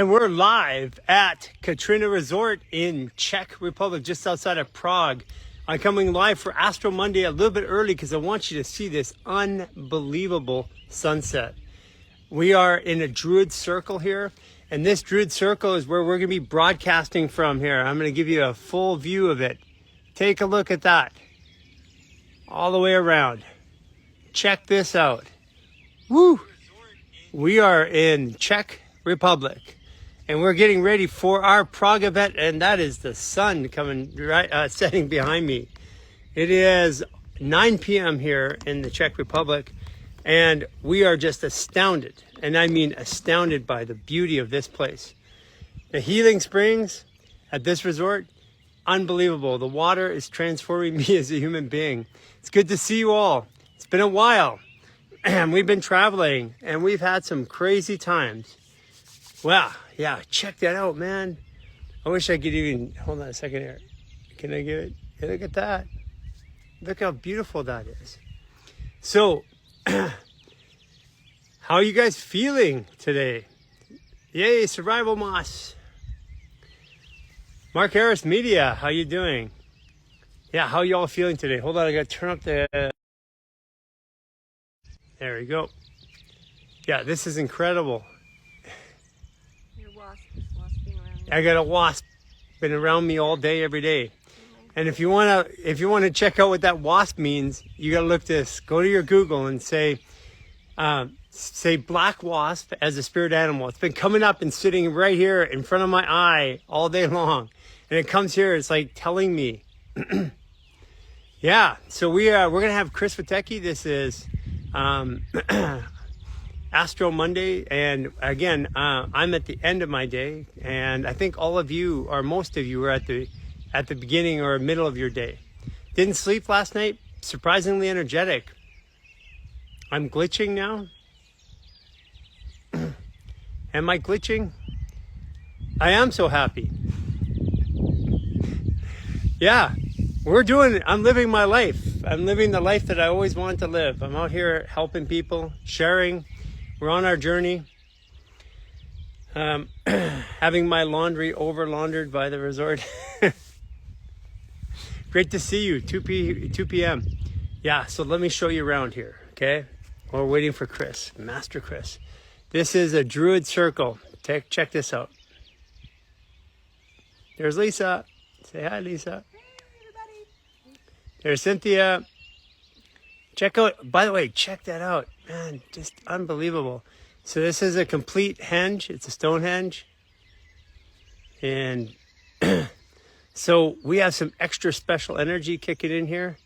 And we're live at Katrina Resort in Czech Republic, just outside of Prague. I'm coming live for Astro Monday a little bit early because I want you to see this unbelievable sunset. We are in a Druid circle here, and this Druid circle is where we're going to be broadcasting from here. I'm going to give you a full view of it. Take a look at that. All the way around. Check this out. Woo! We are in Czech Republic. And we're getting ready for our Prague event, and that is the sun coming right, setting behind me. It is 9 p.m. here in the Czech Republic, and we are just astounded, and I mean astounded by the beauty of this place. The healing springs at this resort, unbelievable. The water is transforming me as a human being. It's good to see you all. It's been a while, and we've been traveling, and we've had some crazy times. Wow, yeah, check that out, man. I wish I could even, hold on a second here. Can I get it? Hey, look at that. Look how beautiful that is. So, how are you guys feeling today? Yay, Survival Moss. Mark Harris Media, how you doing? Yeah, how y'all feeling today? Hold on, I gotta turn up the... There we go. Yeah, this is incredible. I got a wasp been around me all day, every day. And if you wanna check out what that wasp means, you gotta look this. Go to your Google and say black wasp as a spirit animal. It's been coming up and sitting right here in front of my eye all day long. And it comes here, it's like telling me. Yeah, so we're gonna have Chris Witecki. This is Astro Monday, and again, I'm at the end of my day, and I think all of you, or most of you, are at the beginning or middle of your day. Didn't sleep last night, surprisingly energetic. I'm glitching now. Am I glitching? I am so happy. Yeah, I'm living my life. I'm living the life that I always wanted to live. I'm out here helping people, sharing. We're on our journey. Having my laundry over-laundered by the resort. Great to see you, 2 p.m. Yeah, so let me show you around here, okay? We're waiting for Chris, Master Chris. This is a Druid circle. Check this out. There's Lisa. Say hi, Lisa. Hey, everybody. There's Cynthia. Check out, by the way, check that out. Man, just unbelievable. So this is a complete henge. It's a Stonehenge. And so we have some extra special energy kicking in here.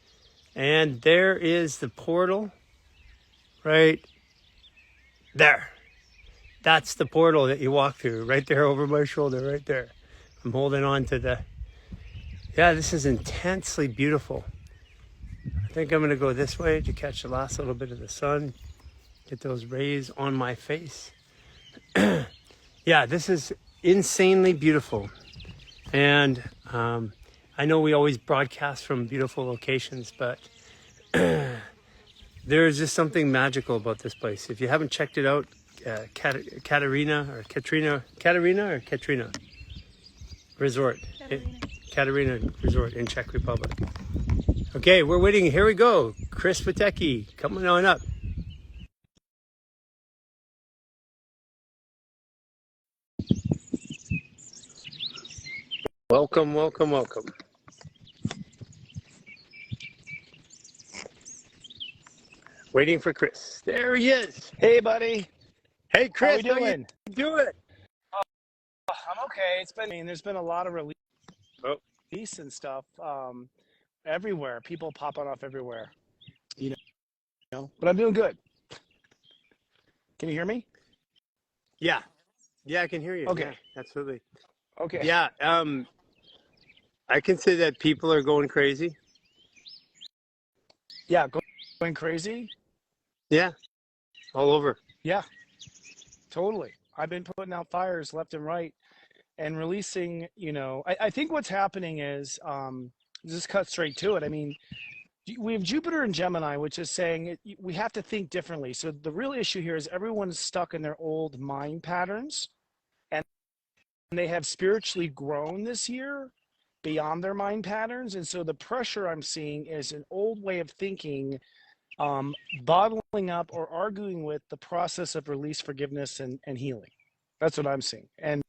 And there is the portal right there. That's the portal that you walk through right there over my shoulder, right there. I'm holding on to yeah, this is intensely beautiful. I think I'm going to go this way to catch the last little bit of the sun. Get those rays on my face. Yeah, this is insanely beautiful. And I know we always broadcast from beautiful locations, but there's just something magical about this place. If you haven't checked it out, Katarina Resort. Katarina Resort in Czech Republic. Okay, we're waiting. Here we go. Chris Witecki, coming on up. Welcome, welcome, welcome. Waiting for Chris. There he is. Hey, buddy. Hey, Chris, how we doing? You doing? I'm okay. There's been a lot of release and stuff everywhere. People popping off everywhere. You know, but I'm doing good. Can you hear me? Yeah, I can hear you. Okay, yeah, absolutely. Okay. Yeah, I can say that people are going crazy. Yeah, going crazy. Yeah, all over. Yeah, totally. I've been putting out fires left and right and releasing, I think what's happening is, just cut straight to it. I mean, we have Jupiter and Gemini, which is saying we have to think differently. So the real issue here is everyone's stuck in their old mind patterns. they have spiritually grown this year beyond their mind patterns. And so the pressure I'm seeing is an old way of thinking, bottling up or arguing with the process of release, forgiveness, and healing. That's what I'm seeing. And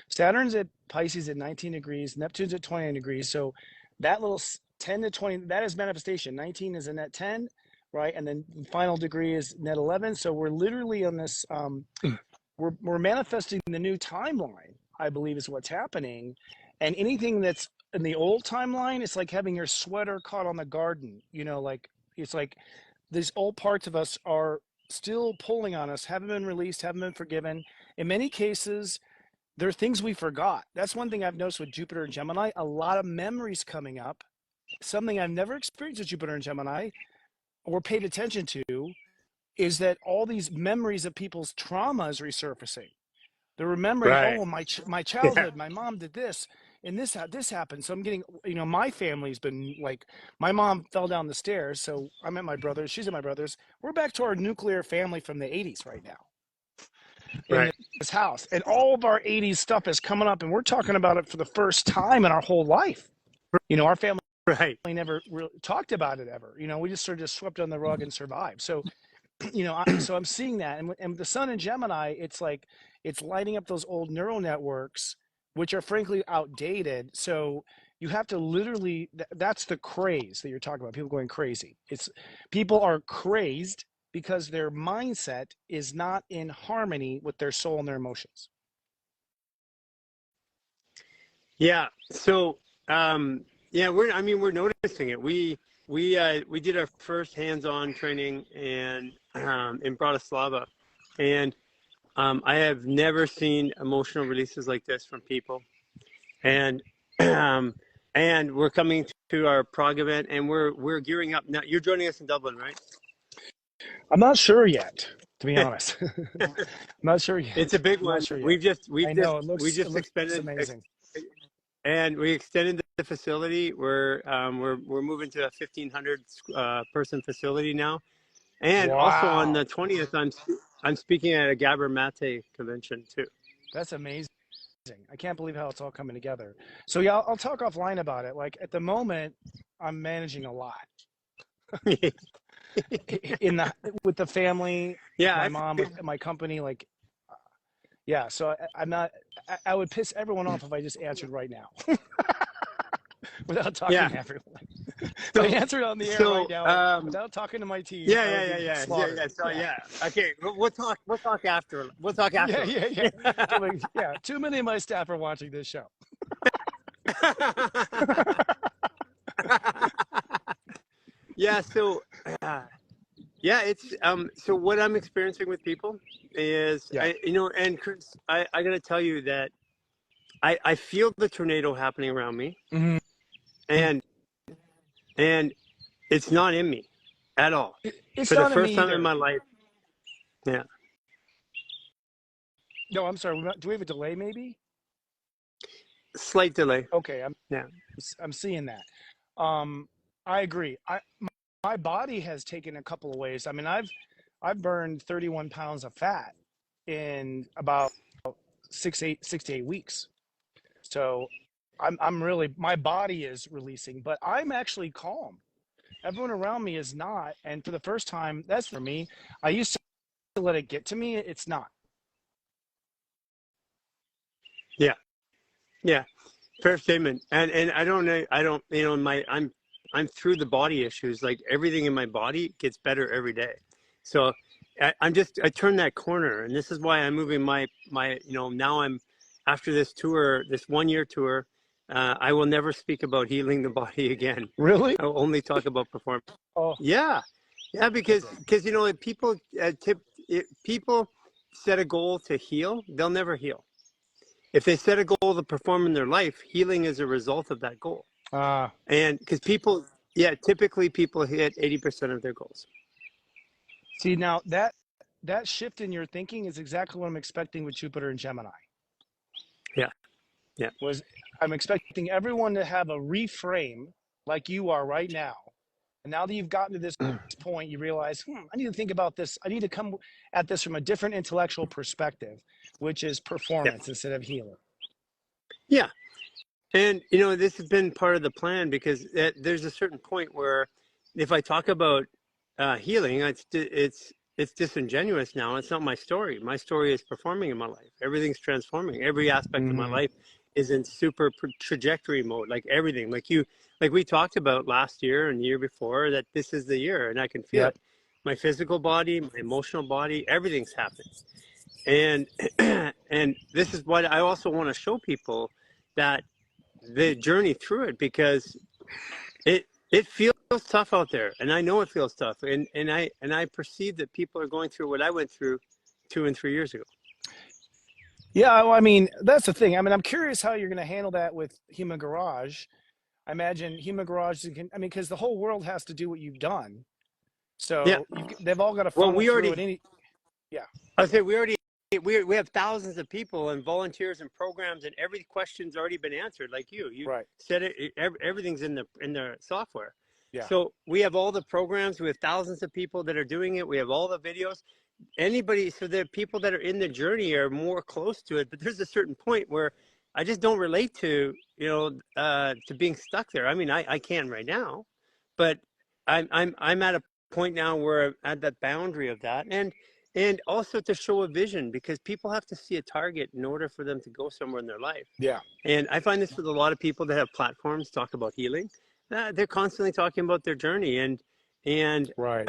Saturn's at Pisces at 19 degrees, Neptune's at 29 degrees. So that little 10 to 20, that is manifestation. 19 is a net 10, right? And then the final degree is net 11. So we're literally on this, we're manifesting the new timeline, I believe is what's happening. And anything that's in the old timeline, it's like having your sweater caught on the garden, like it's like these old parts of us are still pulling on us, haven't been released, haven't been forgiven. In many cases, there are things we forgot. That's one thing I've noticed with Jupiter and Gemini, a lot of memories coming up. Something I've never experienced with Jupiter and Gemini or paid attention to is that all these memories of people's trauma is resurfacing. They're remembering, Right. oh, my childhood, my mom did this, and this happened. So I'm getting, my family's been like, my mom fell down the stairs, so I'm at my brother's, she's at my brother's. We're back to our nuclear family from the 80s right now in this house. And all of our 80s stuff is coming up, and we're talking about it for the first time in our whole life. Our family never really talked about it ever. We just sort of swept on the rug and survived. So so I'm seeing that, and with the sun in Gemini, it's like it's lighting up those old neural networks, which are frankly outdated. So you have to literally, that's the craze that you're talking about. People going crazy. It's people are crazed because their mindset is not in harmony with their soul and their emotions. Yeah. So we're noticing it. We did our first hands-on training in Bratislava, and I have never seen emotional releases like this from people. And and we're coming to our Prague event, and we're gearing up now. You're joining us in Dublin, right? I'm not sure yet, to be honest. I'm not sure yet. It's a big one. Sure We just expanded amazing. And we extended the facility. We're moving to a 1,500 person facility now. And also on the 20th, I'm speaking at a Gabor Mate convention too. That's amazing. I can't believe how it's all coming together. So yeah, I'll talk offline about it. Like at the moment, I'm managing a lot. With the family, my mom, with my company, so I'm not. I would piss everyone off if I just answered right now, without talking to everyone. So, I answered on the air right now without talking to my team. Yeah. Okay, we'll talk after. We'll talk after. Yeah. Too many of my staff are watching this show. Yeah. So, it's so what I'm experiencing with people is, and Chris, I got to tell you that I feel the tornado happening around me, and it's not in me at all. It's for not the first in me time in my life. Yeah. No, I'm sorry. Do we have a delay? Maybe. Slight delay. Okay. I'm seeing that. I agree. My body has taken a couple of ways. I mean, I've burned 31 pounds of fat in about 6 to 8 weeks. So I'm really, my body is releasing, but I'm actually calm. Everyone around me is not. And for the first time, that's for me. I used to let it get to me. It's not. Yeah. Fair statement. And I don't I'm through the body issues. Like everything in my body gets better every day. So I turned that corner, and this is why I'm moving my now I'm after this tour, this 1-year tour, I will never speak about healing the body again. Really? I will only talk about performance. Oh. Yeah, because people people set a goal to heal, they'll never heal. If they set a goal to perform in their life, healing is a result of that goal. And because typically people hit 80% of their goals. See, now that shift in your thinking is exactly what I'm expecting with Jupiter and Gemini. Yeah. I'm expecting everyone to have a reframe like you are right now. And now that you've gotten to this point, you realize, I need to think about this. I need to come at this from a different intellectual perspective, which is performance instead of healing. Yeah. And, this has been part of the plan because there's a certain point where if I talk about healing, it's disingenuous now. It's not my story. My story is performing in my life. Everything's transforming. Every aspect of my Hmm. life is in super trajectory mode, like everything. Like we talked about last year and the year before, that this is the year and I can feel Yep. it. My physical body, my emotional body, everything's happening. And and this is what I also want to show people, that the journey through it, because it feels tough out there, and I know it feels tough, and I perceive that people are going through what I went through 2 and 3 years ago. Yeah, well, I mean, that's the thing. I mean, I'm curious how you're going to handle that with Human Garage. I imagine Human Garage, I mean, because the whole world has to do what you've done. Yeah. So they've all got to Well, funnel through it. Yeah, I say we have thousands of people and volunteers and programs, and every question's already been answered. Like you right. said everything's in the software. Yeah, So we have all the programs. We have thousands of people that are doing it. We have all the videos. Anybody, so the people that are in the journey are more close to it, but there's a certain point where I just don't relate to being stuck there. I mean, I can right now, but I'm at a point now where I'm at that boundary of that, and also to show a vision, because people have to see a target in order for them to go somewhere in their life. yeah, And I find this with a lot of people that have platforms talk about healing. They're constantly talking about their journey, and right.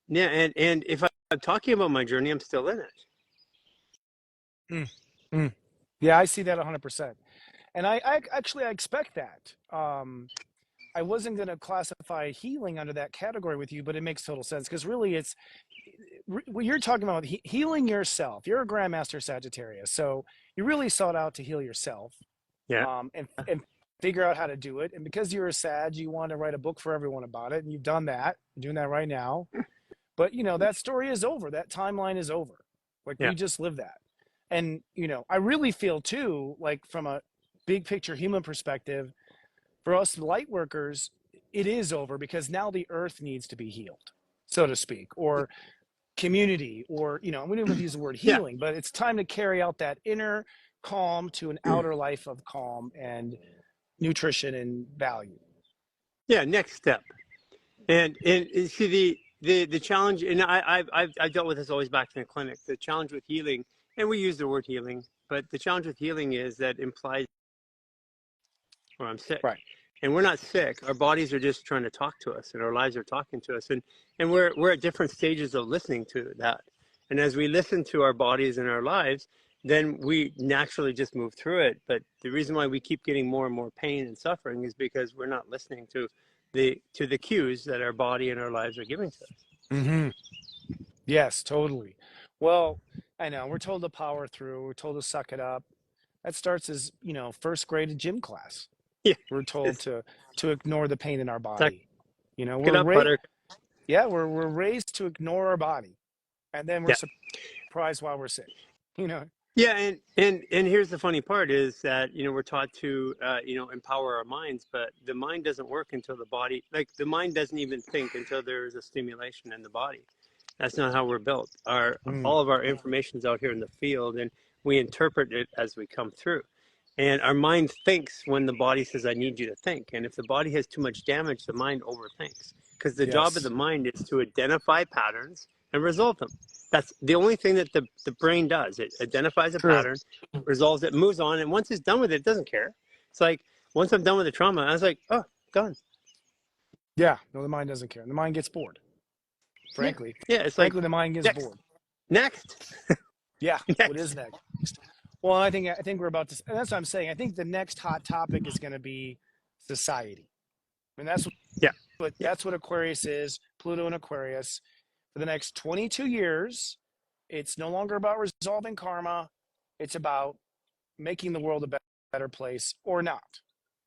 yeah, and if I'm talking about my journey, I'm still in it. Mm, mm. Yeah, I see that 100%. And I actually I expect that. I wasn't going to classify healing under that category with you, but it makes total sense because really what you're talking about, healing yourself. You're a Grandmaster Sagittarius, so you really sought out to heal yourself, Yeah, and figure out how to do it. And because you're a Sag, you want to write a book for everyone about it, and you've done that. You're doing that right now. But that story is over. That timeline is over. Like yeah, we just lived that. And I really feel too, like from a big picture human perspective, for us light workers, it is over because now the earth needs to be healed, so to speak, or community, or we don't even use the word yeah, healing, but it's time to carry out that inner calm to an outer life of calm and nutrition and value. yeah. Next step, and see the challenge, and I've dealt with this always back in the clinic. The challenge with healing, and we use the word healing, but the challenge with healing is that implies, or I'm sick. Right. And we're not sick. Our bodies are just trying to talk to us, and our lives are talking to us. And we're at different stages of listening to that. And as we listen to our bodies and our lives, then we naturally just move through it. But the reason why we keep getting more and more pain and suffering is because we're not listening to the cues that our body and our lives are giving to us. Mm-hmm. Yes, totally. Well, I know we're told to power through. We're told to suck it up. That starts as first grade gym class. Yeah. We're told Just to ignore the pain in our suck body. You know, it we're up, ra- butter. yeah, we're raised to ignore our body, and then we're Yeah. surprised why we're sick. You know, Yeah, and here's the funny part is that we're taught to empower our minds, but the mind doesn't work until the body, like the mind doesn't even think until there is a stimulation in the body. That's not how we're built. Our mm, All of our information is out here in the field, and we interpret it as we come through. And our mind thinks when the body says, "I need you to think." And if the body has too much damage, the mind overthinks, because the job of the yes, mind is to identify patterns and resolve them. That's the only thing that the brain does. It identifies a true. pattern, resolves it, moves on, and once it's done with it, it doesn't care. It's like once I'm done with the trauma, I was like, oh, done. Yeah, no, the mind doesn't care. The mind gets bored. Yeah, Frankly, yeah. It's like frankly, the mind gets next, bored. next, Yeah, what is next. next? Well, I think we're about to, and that's what I'm saying. I think the next hot topic is going to be society. I mean, Yeah, yeah, that's what Aquarius is. Pluto and Aquarius. For the next 22 years, it's no longer about resolving karma. It's about making the world a better place or not.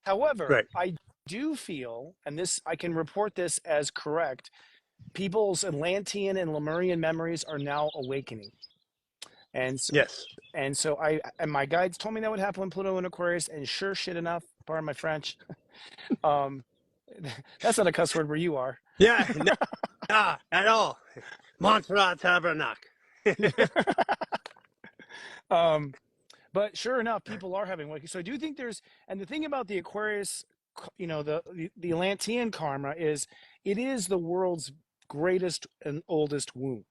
However, right. I do feel, and this I can report this as correct, people's Atlantean and Lemurian memories are now awakening. And so, Yes. and so and my guides told me that would happen when Pluto and Aquarius, and sure shit enough, pardon my French, um, that's not a cuss word where you are. Yeah. No, at all. Montserrat Tabernacle. um, But sure enough, people are having awakening. So I do think there's, and the thing about the Aquarius, the Atlantean karma is, it is the world's greatest and oldest wound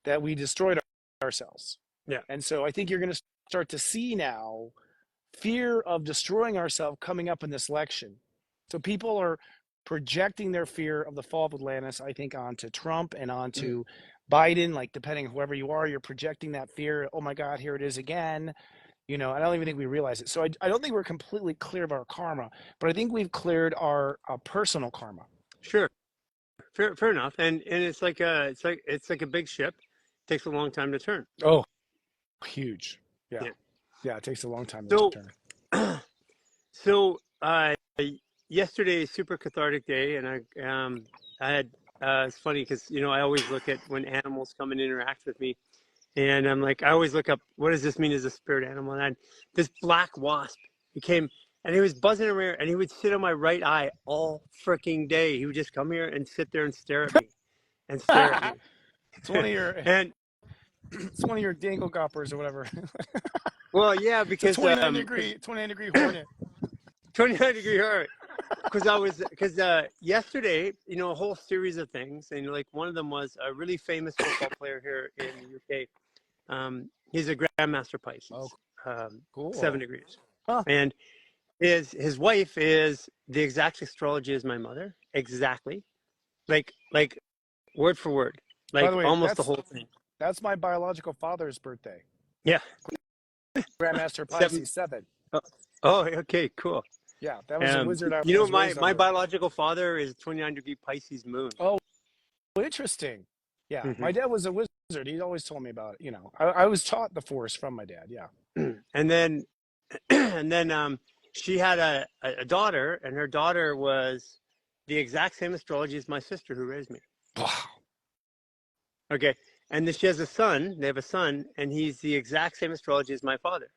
that we destroyed ourselves. Yeah. And so I think you're going to start to see now fear of destroying ourselves coming up in this election. So people are projecting their fear of the fall of Atlantis, I think, onto Trump and onto Biden. Like, depending on whoever you are, you're projecting that fear. Oh my God, here it is again. I don't even think we realize it. So I don't think we're completely clear of our karma, but I think we've cleared our personal karma. Sure. Fair enough. And it's like a big ship. It takes a long time to turn. Oh, huge. Yeah. Yeah. Yeah, it takes a long time to turn. So yesterday is super cathartic day, and I had it's funny because I always look at when animals come and interact with me, and I'm like, I always look up, what does this mean as a spirit animal? And this black wasp, he came and he was buzzing around, and he would sit on my right eye all freaking day. He would just come here and sit there and stare at me and stare at me. It's one of your and it's one of your dangle goppers or whatever. Well, yeah, because 29 degree hornet. 29-degree hornet. Because yesterday, a whole series of things, and like one of them was a really famous football player here in the UK. He's a Grandmaster Pisces. Oh, cool. 7 degrees. Huh. And his wife is the exact astrology as my mother. Exactly. Like word for word. Like, by the way, almost the whole thing. That's my biological father's birthday. Yeah. Grandmaster Pisces 7. Oh, okay, cool. Yeah, that was a wizard. My biological father is 29-degree Pisces moon. Oh, interesting. Yeah, My dad was a wizard. He always told me about it. I was taught the Force from my dad. Yeah. And then she had a daughter, and her daughter was the exact same astrology as my sister who raised me. Wow. Okay. And then she has a son. They have a son, and he's the exact same astrology as my father.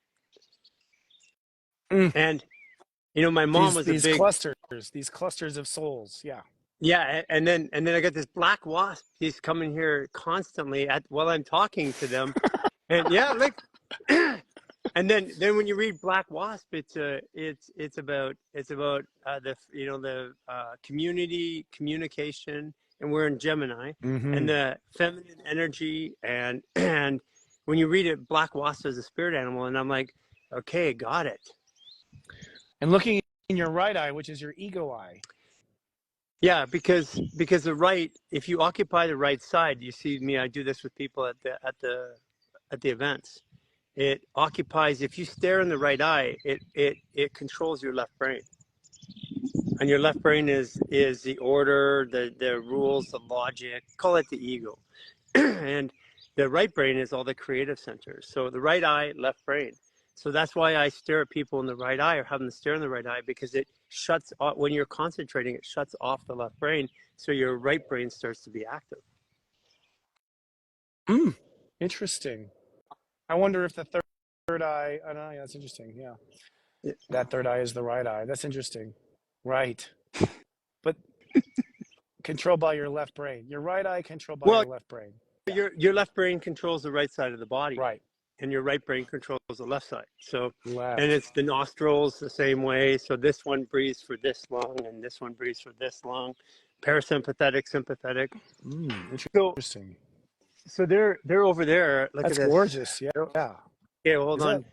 And my mom was these clusters of souls. Yeah. Yeah, and then I got this black wasp. He's coming here constantly while I'm talking to them, and yeah, like, and then when you read Black Wasp, it's about the community communication, and we're in Gemini, and the feminine energy, and when you read it, Black Wasp is a spirit animal, and I'm like, okay, got it. And looking in your right eye, which is your ego eye. Yeah, because the right, if you occupy the right side, you see me. I do this with people at the events. It occupies. If you stare in the right eye, it controls your left brain, and your left brain is the order, the rules, the logic. Call it the ego, and the right brain is all the creative centers. So the right eye, left brain. So that's why I stare at people in the right eye, or have them stare in the right eye, because it shuts off, when you're concentrating, it shuts off the left brain. So your right brain starts to be active. Interesting. I wonder if the third eye, I don't know, yeah, that's interesting. Yeah. That third eye is the right eye. That's interesting. Right. But controlled by your left brain. Your right eye controlled by your left brain. Your left brain controls the right side of the body. Right. And your right brain controls the left side. So, and it's the nostrils the same way. So this one breathes for this long, and this one breathes for this long. Parasympathetic, sympathetic. Interesting. So they're over there. Look That's at this. Gorgeous. Yeah. Yeah. Yeah. Hold on.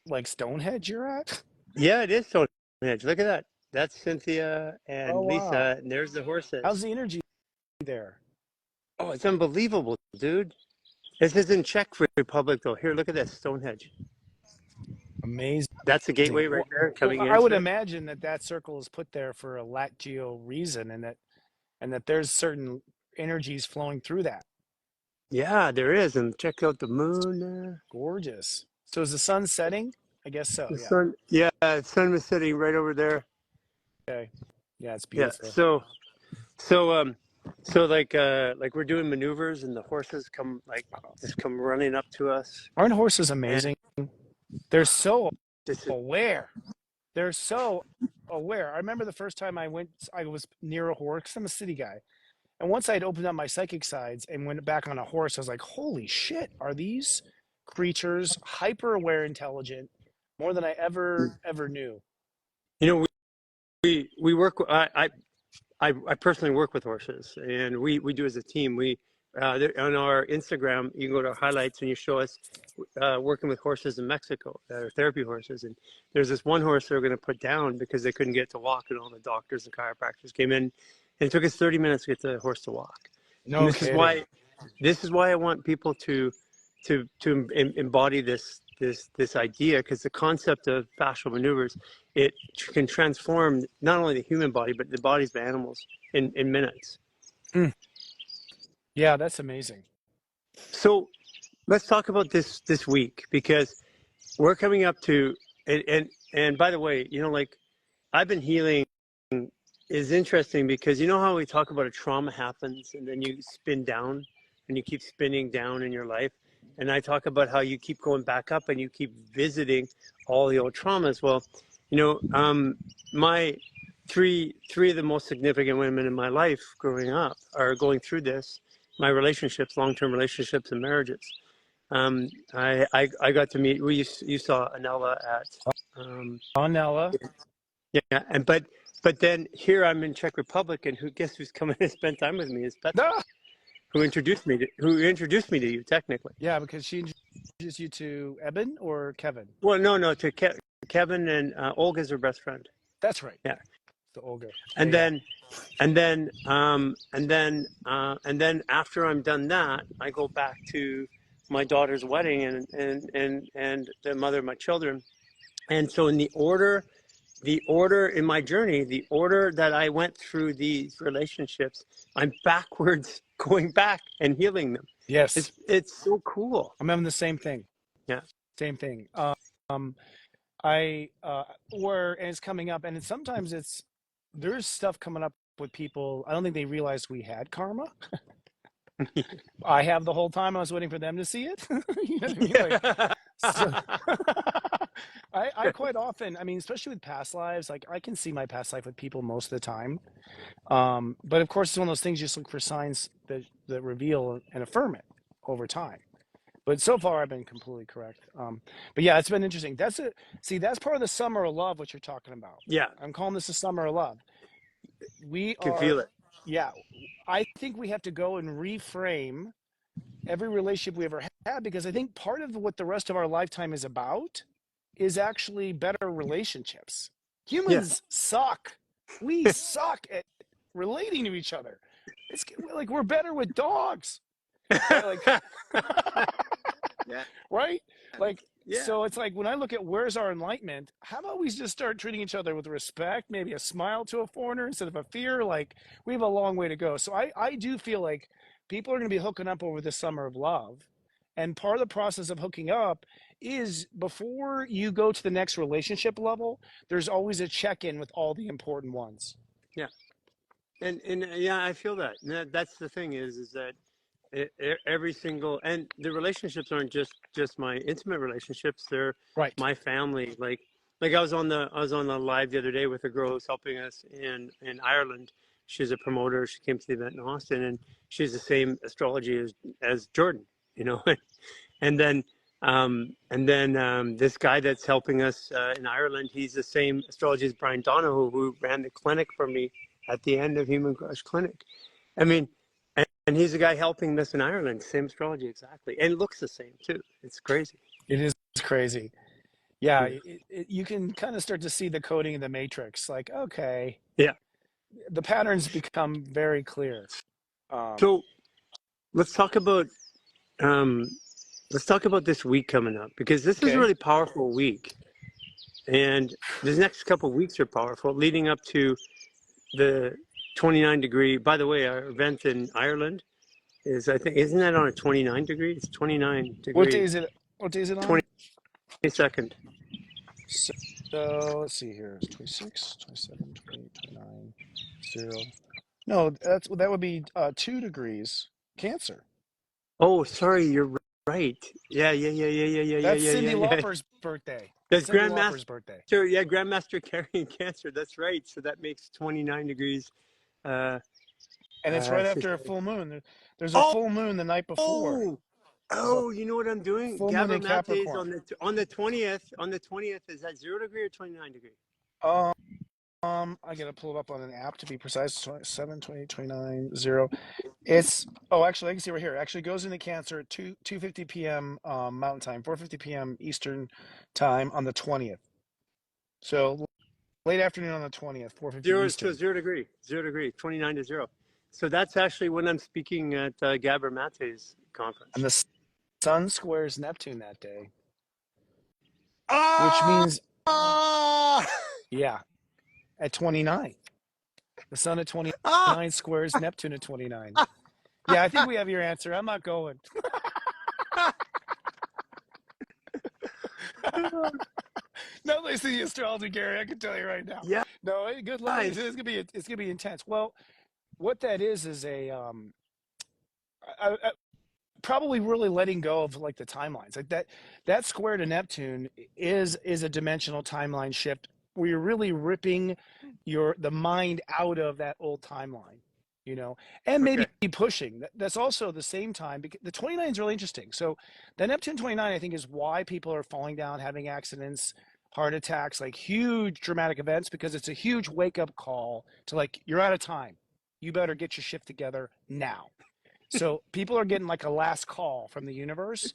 Like Stonehenge you're at? Yeah, it is Stonehenge. Look at that. That's Cynthia and Lisa. Wow. And there's the horses. How's the energy there? Oh, it's unbelievable, dude. This is in Czech Republic, though. Here, look at this, Stonehenge. Amazing. That's the gateway right there coming in. I would imagine that circle is put there for a latgeo reason, and that there's certain energies flowing through that. Yeah, there is. And check out the moon there. Gorgeous. So is the sun setting? I guess so. The sun was setting right over there. Okay. Yeah, it's beautiful. Yeah. So like we're doing maneuvers, and the horses come running up to us. Aren't horses amazing? They're so aware. They're so aware. I remember the first time I was near a horse, 'cause I'm a city guy. And once I'd opened up my psychic sides and went back on a horse, I was like, holy shit, are these creatures, hyper aware, intelligent, more than I ever knew. You know, we work. I personally work with horses, and we do as a team. On our Instagram, you can go to our highlights and you show us working with horses in Mexico, therapy horses. And there's this one horse they're going to put down because they couldn't get to walk, and all the doctors and chiropractors came in, and it took us 30 minutes to get the horse to walk. No And this kidding. is why I want people to embody this idea, because the concept of fascial maneuvers, it can transform not only the human body but the bodies of animals in minutes. Yeah, that's amazing. So let's talk about this week, because we're coming up to and by the way, you know, like, I've been healing is interesting, because you know how we talk about a trauma happens and then you spin down and you keep spinning down in your life, and I talk about how you keep going back up and you keep visiting all the old traumas. Well, you know, my three of the most significant women in my life growing up are going through this. My relationships, long-term relationships and marriages. I got to meet. You saw Anella at. Anella. Yeah, and but then here I'm in Czech Republic, and guess who's coming to spend time with me is Pataki, Ah! who introduced me to you technically. Yeah, because she introduced you to Eben or Kevin. Well, no, to Kevin, and Olga's her best friend. That's right. Yeah. To Olga. And then after I'm done that, I go back to my daughter's wedding and the mother of my children. And so in the order in my journey, the order that I went through these relationships, I'm backwards, going back and healing them. Yes. It's so cool. I'm having the same thing. Yeah. Same thing. And it's coming up, and sometimes there's stuff coming up with people. I don't think they realize we had karma. I have the whole time. I was waiting for them to see it. You know what I mean? Like, so, I quite often, I mean, especially with past lives, like, I can see my past life with people most of the time. But of course, it's one of those things you just look for signs that reveal and affirm it over time. But so far, I've been completely correct. But yeah, it's been interesting. That's part of the summer of love, what you're talking about. Yeah. I'm calling this the summer of love. We can feel it. Yeah. I think we have to go and reframe every relationship we ever had, because I think part of what the rest of our lifetime is about is actually better relationships. Humans suck. We suck at relating to each other. It's like we're better with dogs. Like, right? Like, so it's like, when I look at where's our enlightenment, how about we just start treating each other with respect, maybe a smile to a foreigner instead of a fear? Like, we have a long way to go. So I do feel like people are going to be hooking up over the summer of love. And part of the process of hooking up is, before you go to the next relationship level, there's always a check-in with all the important ones. Yeah. And yeah, I feel that. And that's the thing is that every single, and the relationships aren't just my intimate relationships, they're right. My family. Like I was on the live the other day with a girl who's helping us in Ireland. She's a promoter. She came to the event in Austin, and she's the same astrology as Jordan, you know. and then this guy that's helping us in Ireland, he's the same astrology as Brian Donoghue, who ran the clinic for me at the end of Human Crush Clinic. I mean, and he's the guy helping us in Ireland, same astrology exactly, and looks the same too. It's crazy. It is crazy. Yeah, you can kind of start to see the coding in the matrix. Like, okay, yeah, the patterns become very clear. So let's talk about this week coming up, because this is a really powerful week, and the next couple of weeks are powerful, leading up to the 29-degree. By the way, our event in Ireland is, I think, isn't that on a 29 degree? It's 29 degrees. What day is it? What day is it on? 22nd. So let's see here. It's 26, 27, 28, 29, 0. No, that would be 2 degrees Cancer. Oh, sorry, you're right. Yeah. That's Cyndi Lauper's birthday. That's Grandmaster's birthday. Sure, yeah, Grandmaster Carrie in Cancer. That's right. So that makes 29 degrees. And it's right after a full moon. There's a full moon the night before. Oh, you know what I'm doing? Full moon Gabor in Mate is Capricorn. on the 20th. On the 20th, is that 0 degree or 29 degree? I gotta pull it up on an app to be precise. 27, 20, 29, 0. It's actually I can see right here. It actually goes into Cancer at 2:50 p.m. Mountain Time, 4:50 p.m. Eastern Time on the 20th. So late afternoon on the 20th, 4:50 So Eastern. 0 degree, 0 degree, 29 to 0. So that's actually when I'm speaking at Gabor Mate's And conference. the Sun squares Neptune that day, which Ah! means yeah, at 29. The Sun at 29 squares Neptune at 29. Yeah, I think we have your answer. I'm not going. Not listening to astrology, Gary. I can tell you right now. Yeah, No, hey, good luck. It's gonna be intense. Well, what that is a probably really letting go of like the timelines. Like that square to Neptune is a dimensional timeline shift where you're really ripping the mind out of that old timeline, and maybe okay. pushing. That's also the same time because the 29 is really interesting. So the Neptune 29, I think, is why people are falling down, having accidents, heart attacks, like huge dramatic events, because it's a huge wake up call to like, you're out of time. You better get your shit together now. So people are getting like a last call from the universe.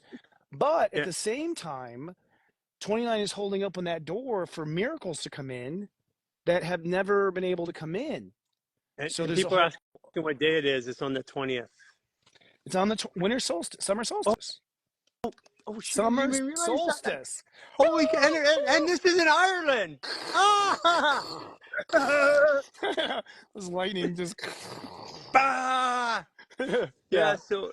But at Yeah. the same time, 29 is holding open that door for miracles to come in that have never been able to come in. So And there's a people are whole, asking what day it is. It's on the 20th. it's on the winter solstice, summer Oh, solstice, oh shit! You didn't summer even realize that. solstice. Holy, and this is in Ireland. Ah! This lightning just, Bah! Yeah. yeah. So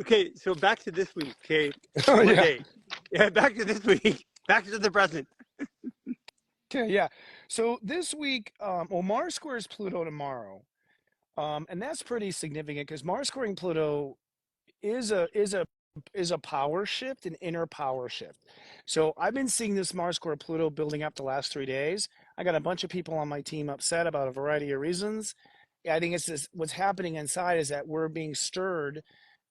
okay. So back to this week. Okay, Oh, one yeah. day. Yeah, back to this week. Back to the present. Okay, yeah. So this week, Mars squares Pluto tomorrow. And that's pretty significant because Mars squaring Pluto is a power shift, an inner power shift. So I've been seeing this Mars square Pluto building up the last 3 days. I got a bunch of people on my team upset about a variety of reasons. I think it's just what's happening inside is that we're being stirred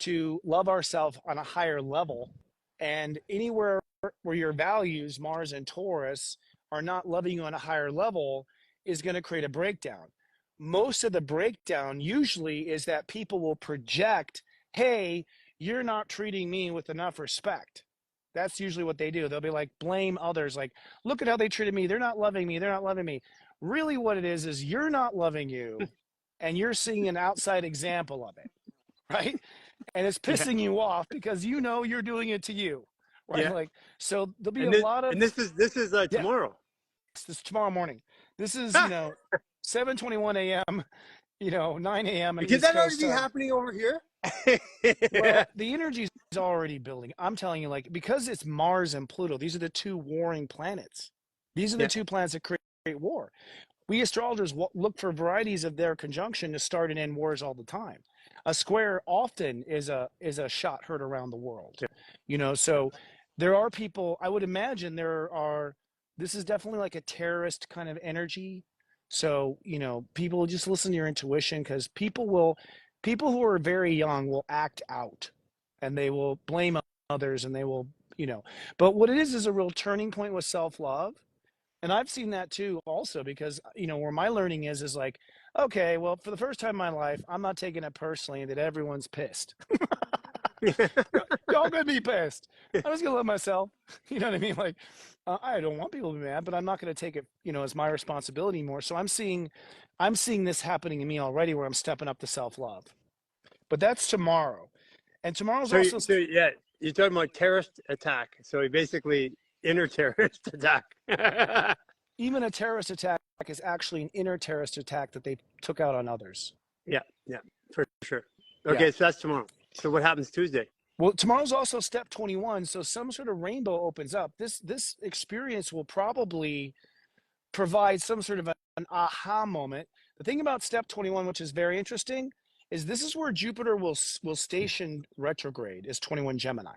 to love ourselves on a higher level. And anywhere where your values, Mars and Taurus, are not loving you on a higher level is going to create a breakdown. Most of the breakdown usually is that people will project, hey, you're not treating me with enough respect. That's usually what they do. They'll be like, blame others. Like, look at how they treated me. They're not loving me. They're not loving me. Really, what it is you're not loving you and you're seeing an outside example of it, right? And it's Yeah. pissing you off because you're doing it to you, right? Yeah. Like, so there'll be a And this lot and of, this is yeah, tomorrow. this is tomorrow morning. This is, Ah, 7:21 a.m., 9 a.m. on could East that already Coast be time. happening over here? Well, the energy is already building. I'm telling you, like, because it's Mars and Pluto, these are the two warring planets. These are the Yeah. two planets that create war. We astrologers look for varieties of their conjunction to start and end wars all the time. A square often is a shot heard around the world. Yeah. So there are people, I would imagine this is definitely like a terrorist kind of energy. So, people just listen to your intuition because people who are very young will act out and they will blame others and they will, but what it is a real turning point with self-love. And I've seen that too also because, where my learning is like, okay, well, for the first time in my life, I'm not taking it personally that everyone's pissed. Y'all gonna be pissed. I'm just gonna love myself. You know what I mean? Like, I don't want people to be mad, but I'm not gonna take it, as my responsibility anymore. So I'm seeing this happening to me already where I'm stepping up to self-love. But that's tomorrow. And tomorrow's also So yeah, you're talking about terrorist attack. So basically inner terrorist attack. even a terrorist attack is actually an inner terrorist attack that they took out on others. Yeah, for sure. Yeah. Okay, so that's tomorrow. So what happens Tuesday? Well, tomorrow's also step 21, so some sort of rainbow opens up. This experience will probably provide some sort of an aha moment. The thing about step 21, which is very interesting, is this is where Jupiter will station retrograde, is 21 Gemini.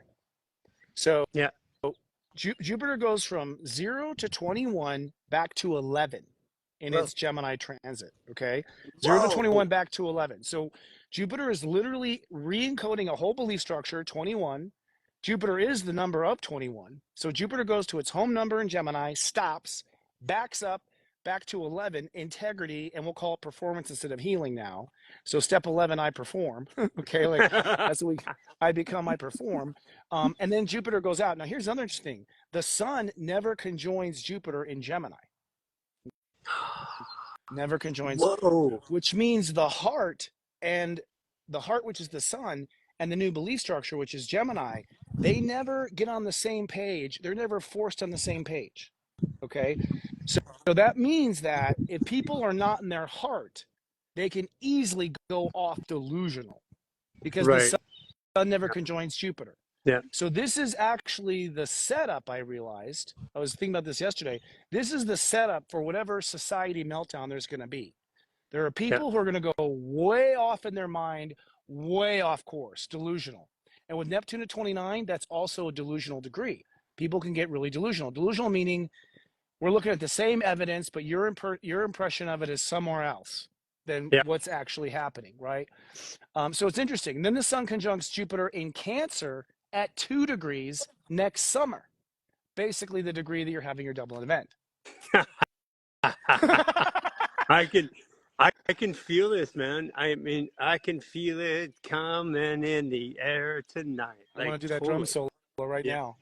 So Yeah. Jupiter goes from 0 to 21 back to 11 in Well, its Gemini transit. Okay, 0 to 21 back to 11. So Jupiter is literally re-encoding a whole belief structure. 21. Jupiter is the number of 21. So Jupiter goes to its home number in Gemini, stops, backs up, back to 11, integrity, and we'll call it performance instead of healing now. So step 11, I perform. Okay, like that's what I become, I perform. And then Jupiter goes out. Now here's another interesting. The sun never conjoins Jupiter in Gemini. Never conjoins, whoa. which means and the heart, which is the sun, and the new belief structure, which is Gemini, they never get on the same page. They're never forced on the same page. Okay. So that means that if people are not in their heart, they can easily go off delusional because the Right. sun never conjoins Jupiter. Yeah. So this is actually the setup, I realized. I was thinking about this yesterday. This is the setup for whatever society meltdown there's going to be. There are Yeah. people who are going to go way off in their mind, way off course, delusional. And with Neptune at 29, that's also a delusional degree. People can get really delusional. Delusional meaning we're looking at the same evidence, but your impression of it is somewhere else than Yeah. what's actually happening, right? So it's interesting. And then the sun conjuncts Jupiter in Cancer at 2 degrees next summer, basically the degree that you're having your Dublin event. I can feel this, man. I mean, I can feel it coming in the air tonight. I want to do that drum solo right now.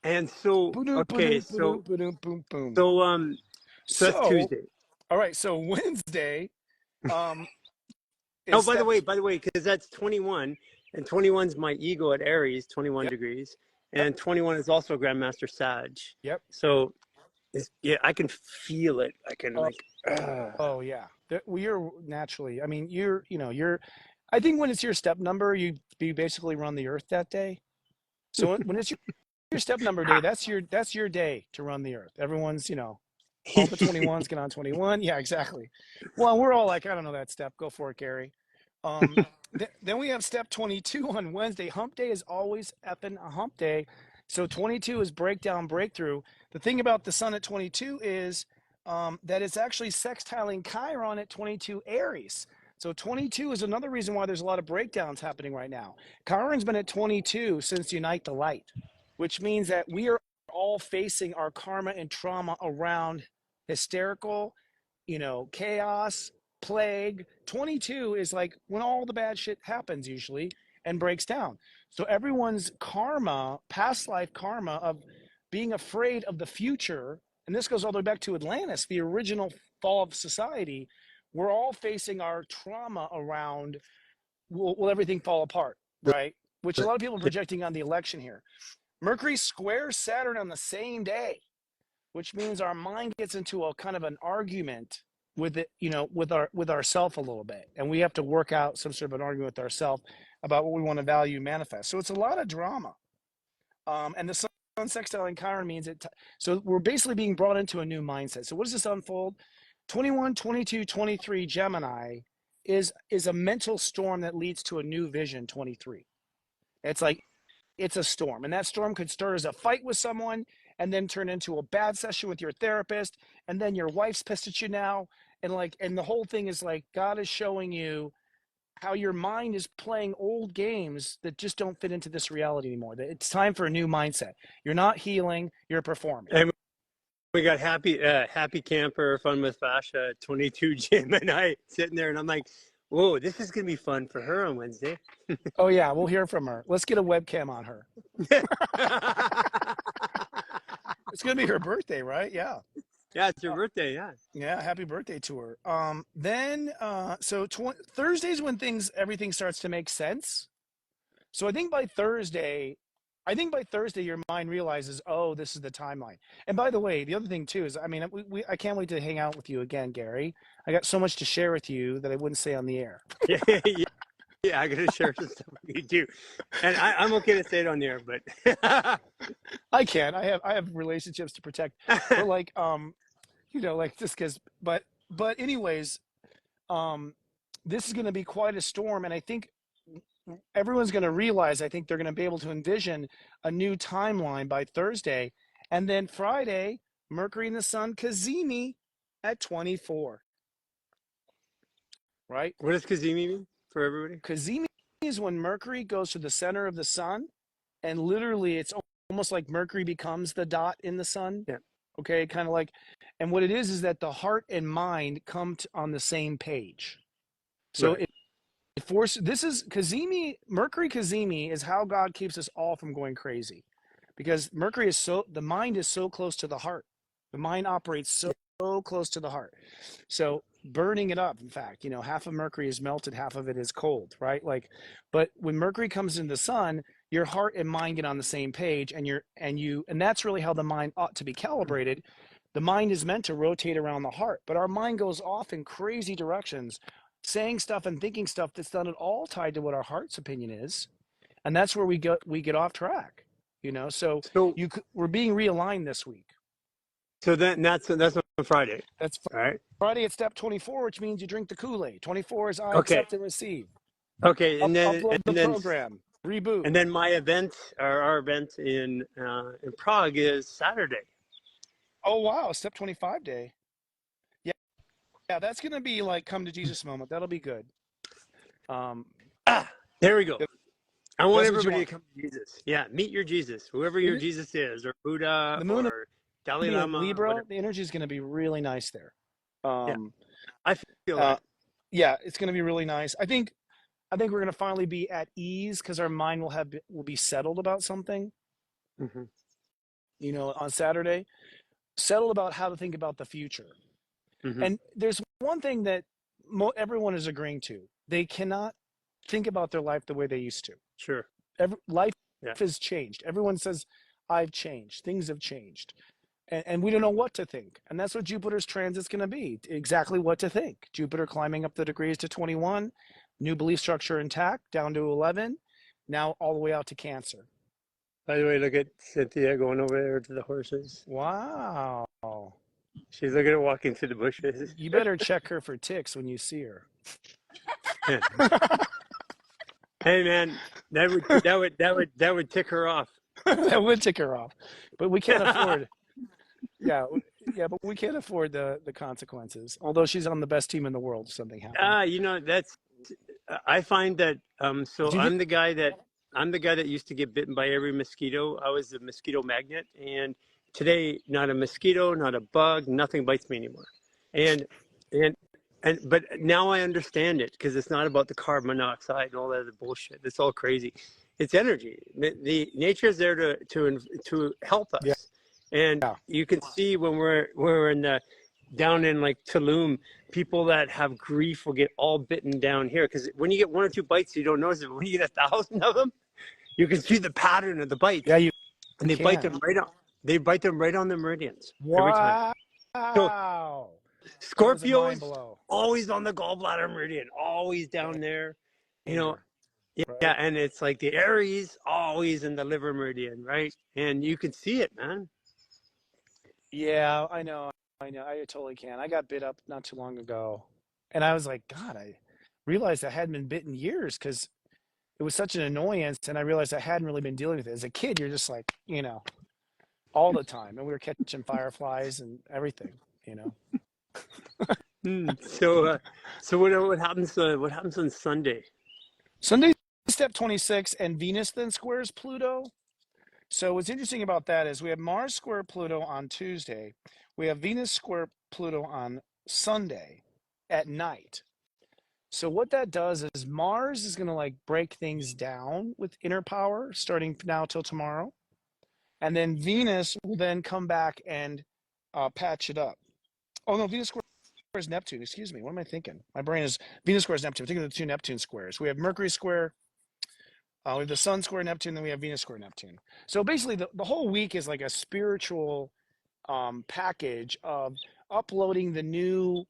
And so, okay, so that's Tuesday. All right, so Wednesday. Oh, by the way, because that's 21, and 21's my ego at Aries, 21 degrees, and 21 is also Grandmaster Sag. Yep. So, I can feel it. I can Oh yeah, you're naturally. I mean, I think when it's your step number, you basically run the Earth that day. So when it's your step number day, that's your day to run the Earth. Everyone's, all the 21s get on 21. Yeah, exactly. Well, we're all like, I don't know that step. Go for it, Gary. Then we have step 22 on Wednesday. Hump day is always effing a hump day. So 22 is breakdown, breakthrough. The thing about the sun at 22 is that it's actually sextiling Chiron at 22 Aries. So 22 is another reason why there's a lot of breakdowns happening right now. Chiron's been at 22 since Unite the Light, which means that we are all facing our karma and trauma around hysterical, chaos, plague. 22 is like when all the bad shit happens usually and breaks down. So everyone's karma, past life karma of being afraid of the future, and this goes all the way back to Atlantis, the original fall of society, we're all facing our trauma around, will everything fall apart, right? Which a lot of people are projecting on the election here. Mercury squares Saturn on the same day, which means our mind gets into a kind of an argument with it, with ourself a little bit, and we have to work out some sort of an argument with ourself about what we want to value manifest. So it's a lot of drama, and the sun sextile Chiron means it. So we're basically being brought into a new mindset. So what does this unfold? 21, 22, 23 Gemini is a mental storm that leads to a new vision. 23. It's like it's a storm, and that storm could start as a fight with someone and then turn into a bad session with your therapist, and then your wife's pissed at you now, and the whole thing is like God is showing you how your mind is playing old games that just don't fit into this reality anymore. That it's time for a new mindset. You're not healing, you're performing. And we got happy camper, fun with fascia, 22 Gemini sitting there, and I'm like, whoa, this is gonna be fun for her on Wednesday. Oh yeah, we'll hear from her. Let's get a webcam on her. It's gonna be her birthday, right? Yeah. Yeah, it's her birthday. Yeah. Yeah, happy birthday to her. Then Thursday's when everything starts to make sense. So I think by Thursday, your mind realizes, oh, this is the timeline. And by the way, the other thing too is, I mean, I can't wait to hang out with you again, Gary. I got so much to share with you that I wouldn't say on the air. Yeah, I gotta share some stuff with you too, and I'm okay to say it on the air, but I can't. I have relationships to protect. But like, just because. But anyways, this is going to be quite a storm, and I think everyone's going to realize. I think they're going to be able to envision a new timeline by Thursday, and then Friday, Mercury and the Sun, Cazimi at 24. Right? What does Kazemi mean for everybody? Cazimi is when Mercury goes to the center of the sun, and literally it's almost like Mercury becomes the dot in the sun. Yeah. Okay, kind of like, and what it is that the heart and mind come on the same page. So Right. it forces, this is Kazemi, Mercury Kazemi is how God keeps us all from going crazy. Because Mercury is the mind is so close to the heart. The mind operates so close to the heart. So burning it up, in fact, half of Mercury is melted, half of it is cold, right? Like, but when Mercury comes into the sun, your heart and mind get on the same page, and that's really how the mind ought to be calibrated. The mind is meant to rotate around the heart, but our mind goes off in crazy directions, saying stuff and thinking stuff that's not at all tied to what our heart's opinion is, and that's where we get off track. So we're being realigned this week. So that's on Friday. That's all right. Friday at step 24, which means you drink the Kool-Aid. 24 is I accept and receive. Okay, and then upload the program, reboot. And then my event, or our event in Prague, is Saturday. Oh wow, step 25 day. Yeah, that's gonna be like come to Jesus moment. That'll be good. There we go. I want everybody to come to Jesus. Yeah, meet your Jesus, whoever your Jesus is, or Buddha, or Dalai Lama. Libra, the energy is going to be really nice there. I feel that. Yeah, it's going to be really nice. I think we're going to finally be at ease because our mind will be settled about something. Mm-hmm. On Saturday, settled about how to think about the future. Mm-hmm. And there's one thing that everyone is agreeing to: they cannot think about their life the way they used to. Sure. Life has changed. Everyone says, I've changed. Things have changed. And we don't know what to think. And that's what Jupiter's transit's going to be. Exactly what to think. Jupiter climbing up the degrees to 21, new belief structure intact, down to 11, now all the way out to Cancer. By the way, look at Cynthia going over there to the horses. Wow. She's looking at walking through the bushes. You better check her for ticks when you see her. Hey man, that would tick her off. That would tick her off, but we can't afford. But we can't afford the consequences. Although she's on the best team in the world, if something happens. That's. I find that. So I'm the guy that used to get bitten by every mosquito. I was a mosquito magnet, and today, not a mosquito, not a bug, nothing bites me anymore. But now I understand it because it's not about the carbon monoxide and all that other bullshit. It's all crazy. It's energy. The nature is there to help us. Yeah. And you can see when we're down in like Tulum, people that have grief will get all bitten down here because when you get 1 or 2 bites, you don't notice it. But when you get 1,000 of them, you can see the pattern of the bites. Yeah, they bite them right on. They bite them right on the meridians. Wow. Every time. Wow. Scorpio is always on the gallbladder meridian, always down there, Yeah, and it's like the Aries always in the liver meridian, right? And you can see it, man. Yeah, I know. I totally can. I got bit up not too long ago, and I was like, God, I realized I hadn't been bitten years because it was such an annoyance, and I realized I hadn't really been dealing with it. As a kid, you're just like, all the time, and we were catching fireflies and everything, So what happens? What happens on Sunday? Sunday, step 26, and Venus then squares Pluto. So what's interesting about that is we have Mars square Pluto on Tuesday. We have Venus square Pluto on Sunday at night. So what that does is Mars is going to break things down with inner power starting now till tomorrow. And then Venus will then come back and patch it up. Oh, no, Venus squares Neptune. Excuse me. What am I thinking? My brain is Venus squares Neptune. I'm thinking of the 2 Neptune squares. We have Mercury square. We have the Sun square Neptune. Then we have Venus square Neptune. So basically, the whole week is like a spiritual package of uploading the new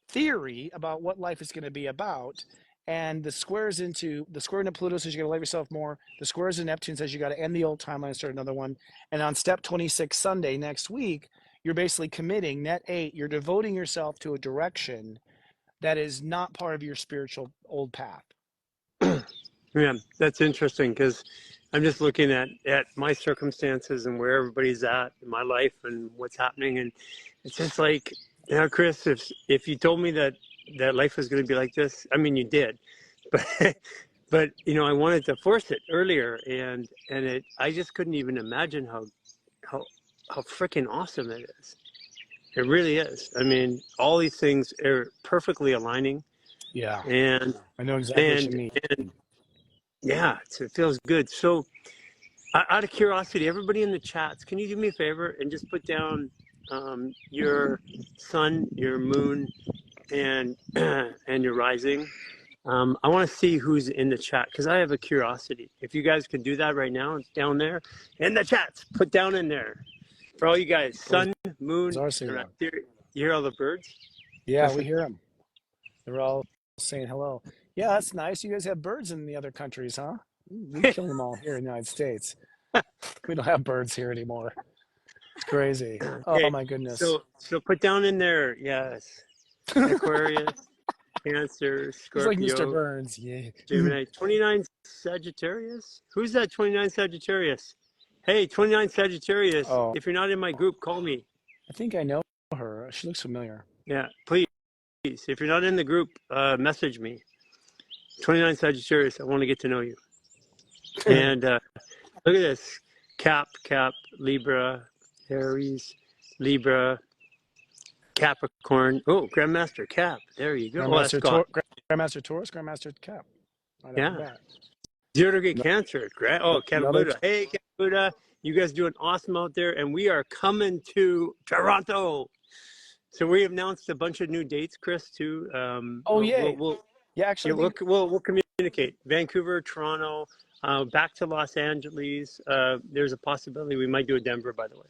theory about what life is going to be about. And the square into Pluto says you got to love yourself more. The squares in Neptune says you got to end the old timeline and start another one. And on step 26 Sunday next week, you're basically committing net 8. You're devoting yourself to a direction that is not part of your spiritual old path. Yeah, that's interesting because I'm just looking at my circumstances and where everybody's at in my life and what's happening. And it's just like, Now, Chris, if you told me that life was going to be like this, I mean, you did, but but I wanted to force it earlier, and I just couldn't even imagine how how freaking awesome it is. It really is. I mean, all these things are perfectly aligning, Yeah, and I know exactly what you and mean. and yeah, it feels good. So, out of curiosity, everybody in the chats, can you do me a favor and just put down your sun, your moon, and and your rising? I want to see who's in the chat because I have a curiosity. If you guys could do that right now, it's down there in the chats. Put down in there for all you guys, What sun, moon, does ours say and wrong? you hear all the birds? Yeah, we Listen. hear them. They're all saying hello. Yeah, that's nice. You guys have birds in the other countries, huh? We kill them all here in the United States. We don't have birds here anymore. It's crazy. Oh Okay, my goodness. so put down in there, yes, Aquarius, Cancer, It's like Mr. Scorpio, Burns. Yeah. Gemini, 29 Sagittarius. Who's that 29 Sagittarius? Hey, 29 Sagittarius, Oh, if you're not in my group, call me. I think I know her. She looks familiar. Yeah, please. If you're not in the group, message me. 29 Sagittarius, I want to get to know you. And look at this. Cap, Libra, Aries, Libra, Capricorn. Oh, Grandmaster Cap. There you go. Oh, that's Scott. Grandmaster Taurus, Grandmaster Cap. Right off the Yeah. bat. 0 degree Cancer. Oh, Another. Buddha. Hey, Buddha. You guys doing awesome out there. And we are coming to Toronto. So we announced a bunch of new dates, Chris, too. Oh, yay. Yeah, Yeah, actually, I think. we'll communicate. Vancouver, Toronto, back to Los Angeles. There's a possibility we might do a Denver, by the way.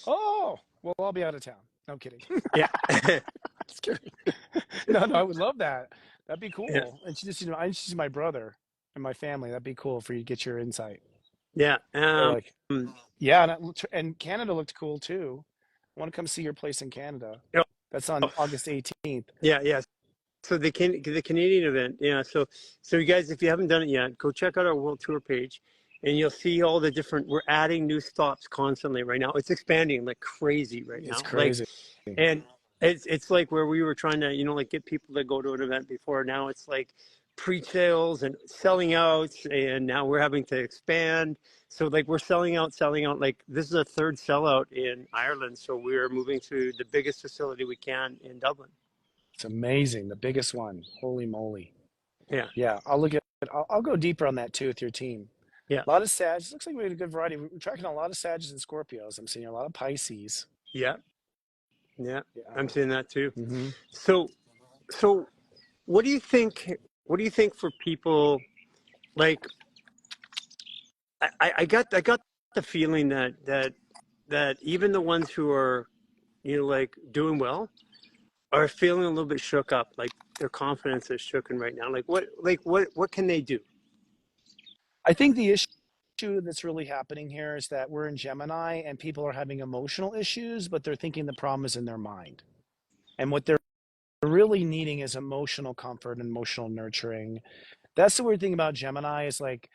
Oh, well, I'll be out of town. No I'm kidding. Yeah. Just kidding. No, I would love that. That'd be cool. Yeah. And she's my brother and my family. That'd be cool for you to get your insight. Yeah. So like, yeah, and Canada looked cool too. I want to come see your place in Canada. Oh, That's on August 18th. yeah. So the Canadian event, yeah. So you guys, if you haven't done it yet, go check out our world tour page, and you'll see all the different. We're adding new stops constantly right now. It's expanding like crazy right now. It's crazy. And it's like where we were trying to like get people to go to an event before. Now it's like pre-sales and selling out, and now we're having to expand. So like we're selling out. Like this is a third sellout in Ireland. So we're moving to the biggest facility we can in Dublin. It's amazing. The biggest one. Holy moly. Yeah. Yeah. I'll look at it. I'll go deeper on that too with your team. Yeah. A lot of Sag. Looks like we had a good variety. We're tracking a lot of Sagittarius and Scorpios. I'm seeing a lot of Pisces. Yeah. I'm seeing that too. Mm-hmm. So what do you think? What do you think for people? Like, I got the feeling that even the ones who are, like doing well, are feeling a little bit shook up. Like their confidence is shooken right now. Like what can they do? I think the issue that's really happening here is that we're in Gemini and people are having emotional issues, but they're thinking the problem is in their mind. And what they're really needing is emotional comfort and emotional nurturing. That's the weird thing about Gemini is like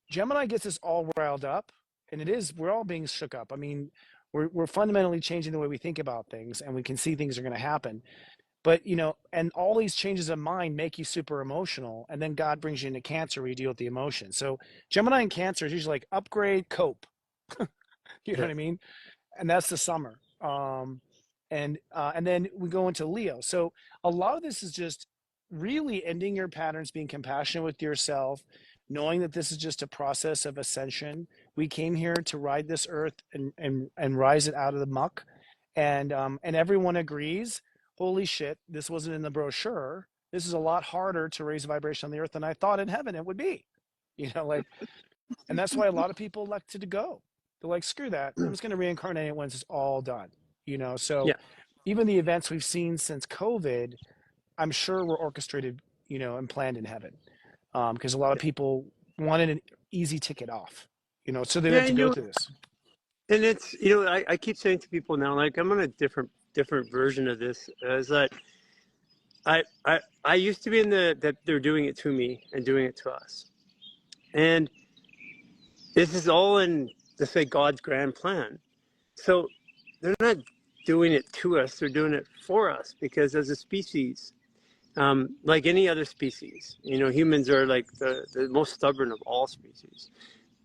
Gemini gets us all riled up, and we're all being shook up. I mean, we're fundamentally changing the way we think about things, and we can see things are going to happen. But and all these changes of mind make you super emotional, and then God brings you into Cancer where you deal with the emotion. So Gemini and Cancer is usually like upgrade, cope. You know what I mean? And that's the summer. And then we go into Leo. So a lot of this is just really ending your patterns, being compassionate with yourself, knowing that this is just a process of ascension. We came here to ride this earth and rise it out of the muck. And everyone agrees, holy shit, this wasn't in the brochure. This is a lot harder to raise a vibration on the earth than I thought in heaven it would be. And that's why a lot of people elected to go. They're like, screw that. I'm just going to reincarnate once it's all done. So even the events we've seen since COVID, I'm sure were orchestrated, and planned in heaven. Because a lot of people wanted an easy ticket off, so they have to go through this. And it's, I keep saying to people now, like I'm on a different version of this, is that I used to be in that they're doing it to me and doing it to us. And this is all in, let's say, God's grand plan. So they're not doing it to us, they're doing it for us, because as a species, like any other species, humans are like the most stubborn of all species,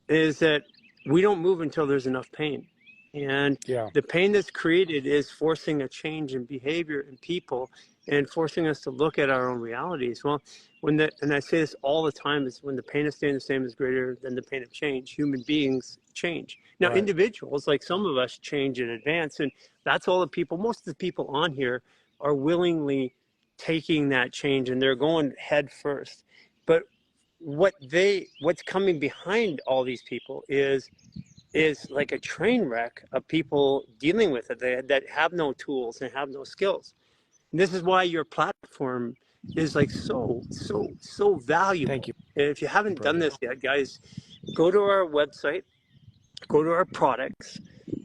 is that we don't move until there's enough pain. And Yeah. the pain that's created is forcing a change in behavior in people and forcing us to look at our own realities. Well, and I say this all the time, is when the pain of staying the same is greater than the pain of change, human beings change. Now, Right. individuals, like some of us, change in advance. And that's all the people, most of the people on here are willingly taking that change, and they're going head first. But what's coming behind all these people is like a train wreck of people dealing with it that have no tools and have no skills. And this is why your platform is like so valuable. Thank you, And if you haven't done brother. this yet, guys, go to our website, go to our products,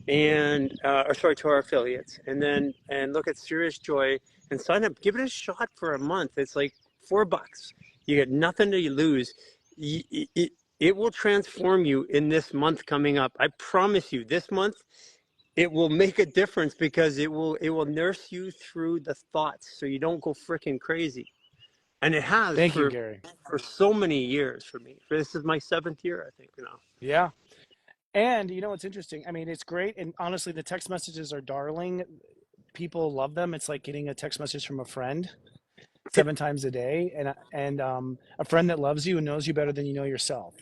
and or sorry, to our affiliates, and look at Sirius Joy and sign up. Give it a shot for a month. It's like $4. You get nothing to lose. It will transform you in this month coming up. I promise you, this month it will make a difference, because it will nurse you through the thoughts so you don't go freaking crazy. And it has Thank you, Garry. for so many years for me. This is my 7th year, I think, now. Yeah. And what's interesting? I mean, it's great. And honestly, the text messages are darling. People love them. It's like getting a text message from a friend 7 times a day, and a friend that loves you and knows you better than you know yourself.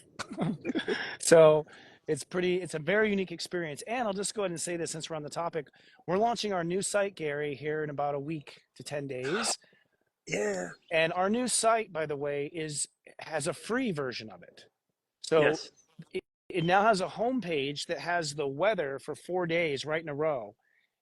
So it's a very unique experience. And I'll just go ahead and say this, since we're on the topic, we're launching our new site, Garry, here in about a week to 10 days. Yeah. And our new site, by the way, has a free version of it. So Yes. it now has a homepage that has the weather for 4 days right in a row.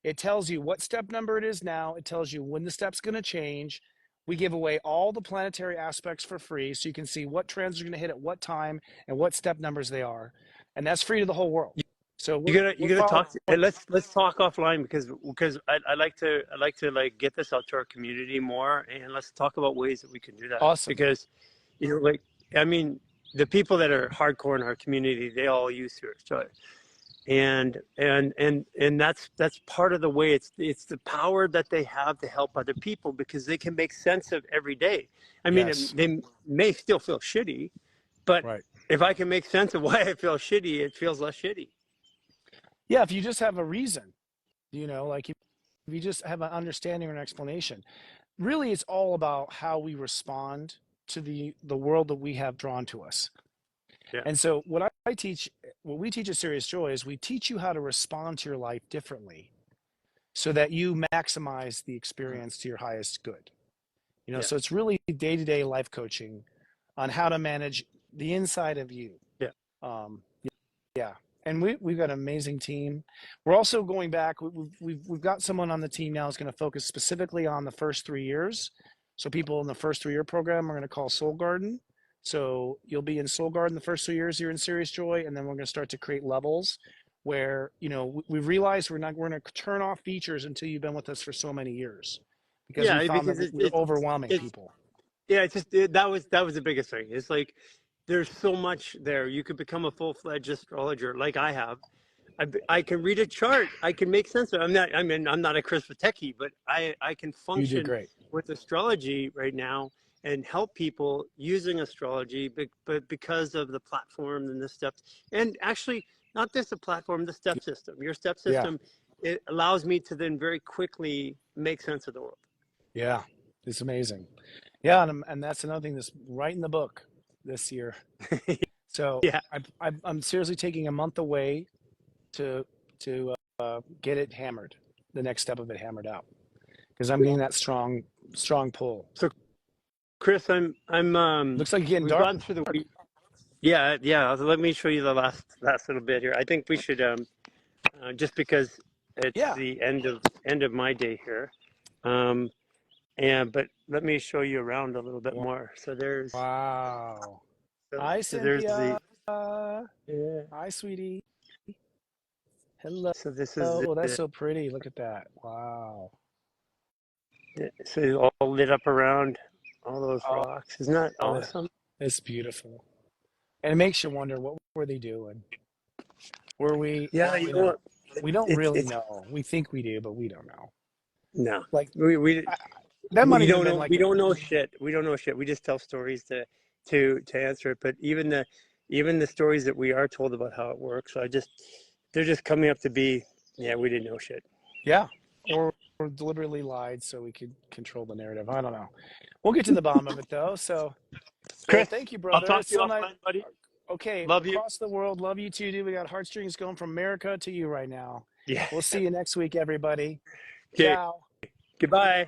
It tells you what step number it is now. It tells you when the step's going to change. We give away all the planetary aspects for free, so you can see what trends are going to hit at what time and what step numbers they are, and that's free to the whole world. So You gotta talk. following. Let's talk offline, because I like to like get this out to our community more, and let's talk about ways that we can do that. Awesome. Because like, I mean, the people that are hardcore in our community, they all use Sirius Joy, and that's part of the way. It's the power that they have to help other people, because they can make sense of every day. I mean, Yes. they may still feel shitty, but Right. if I can make sense of why I feel shitty, it feels less shitty. Yeah, if you just have a reason, like if you just have an understanding or an explanation. Really, it's all about how we respond to the world that we have drawn to us. Yeah. And so what we teach at Sirius Joy is we teach you how to respond to your life differently, so that you maximize the experience to your highest good. Yeah. So it's really day-to-day life coaching on how to manage the inside of you. Yeah. Yeah. And we've got an amazing team. We're also going back. We've got someone on the team now who's going to focus specifically on the first 3 years. So people in the first 3-year program are going to call Soul Garden. So you'll be in Soul Garden the first 3 years you're in Sirius Joy, and then we're going to start to create levels where we realized we're going to turn off features until you've been with us for so many years, because we found that we're overwhelming people. Yeah, that was the biggest thing. It's like there's so much there. You could become a full-fledged astrologer, like I have. I can read a chart. I can make sense of it. I'm not a Chris Witecki, but I can You did function great. with astrology right now and help people using astrology, but because of the platform and the steps, and actually not just the platform, the step system. Your step Yeah. system, it allows me to then very quickly make sense of the world. Yeah, it's amazing. Yeah, and that's another thing that's right in the book this year. So Yeah. I'm seriously taking a month away to get it hammered, the next step of it hammered out, because I'm getting that strong pull. So, Chris, I'm Looks like you're getting we've dark. gone through the week. Yeah. So let me show you the last little bit here. I think we should just because it's the end of my day here. But let me show you around a little bit more. So there's Wow. so, Hi, so there's Cynthia. yeah. Hi, sweetie. Hello. So this is Oh, that's so pretty. Look at that. Wow. so it's all lit up around all those Oh, rocks. Isn't that awesome? it's beautiful. And it makes you wonder, what were they doing? Were we? Yeah, you know what? We don't really it's know. We think we do, but we don't know. no. Like We I, that might we even don't been know. like, We don't know shit. We don't know shit. We just tell stories to answer it. But even the stories that we are told about how it works, they're just coming up to be. Yeah, we didn't know shit. yeah, or deliberately lied so we could control the narrative. I don't know. We'll get to the bottom of it though. So, well, Chris, thank you, I'll brother. talk It's to you so nice. offline, buddy. Okay, Love you. across the world, love you too, dude. We got heartstrings going from America to you right now. Yeah. We'll see you next week, everybody. Okay. Ciao. Goodbye.